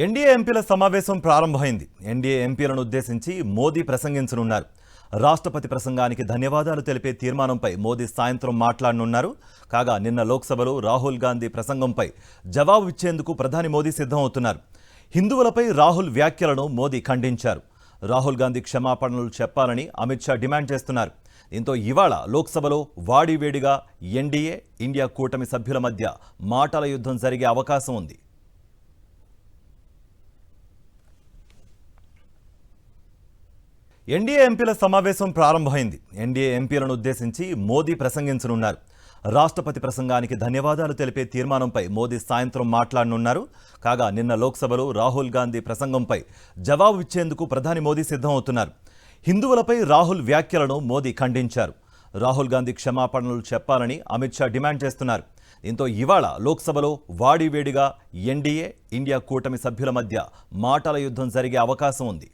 NDA ఎంపీల సమావేశం ప్రారంభమైంది. ఎన్డీఏ ఎంపీలను ఉద్దేశించి మోదీ ప్రసంగించనున్నారు. రాష్ట్రపతి ప్రసంగానికి ధన్యవాదాలు తెలిపే తీర్మానంపై మోదీ సాయంత్రం మాట్లాడనున్నారు. కాగా నిన్న లోక్సభలో రాహుల్ గాంధీ ప్రసంగంపై జవాబు ఇచ్చేందుకు ప్రధాని మోదీ సిద్ధమవుతున్నారు. హిందువులపై రాహుల్ వ్యాఖ్యలను మోదీ ఖండించారు. రాహుల్ గాంధీ క్షమాపణలు చెప్పాలని అమిత్ షా డిమాండ్ చేస్తున్నారు. దీంతో ఇవాళ లోక్సభలో వాడివేడిగా ఎన్డీఏ ఇండియా కూటమి సభ్యుల మధ్య మాటల యుద్ధం జరిగే అవకాశం ఉంది. ఎన్డీఏ ఎంపీల సమావేశం ప్రారంభమైంది. ఎన్డీఏ ఎంపీలను ఉద్దేశించి మోదీ ప్రసంగించనున్నారు. రాష్ట్రపతి ప్రసంగానికి ధన్యవాదాలు తెలిపే తీర్మానంపై మోదీ సాయంత్రం మాట్లాడనున్నారు. కాగా నిన్న లోక్సభలో రాహుల్ గాంధీ ప్రసంగంపై జవాబు ఇచ్చేందుకు ప్రధాని మోదీ సిద్ధమవుతున్నారు. హిందువులపై రాహుల్ వ్యాఖ్యలను మోదీ ఖండించారు. రాహుల్ గాంధీ క్షమాపణలు చెప్పాలని అమిత్ షా డిమాండ్ చేస్తున్నారు. దీంతో ఇవాళ లోక్సభలో వాడివేడిగా ఎన్డీఏ ఇండియా కూటమి సభ్యుల మధ్య మాటల యుద్ధం జరిగే అవకాశం ఉంది.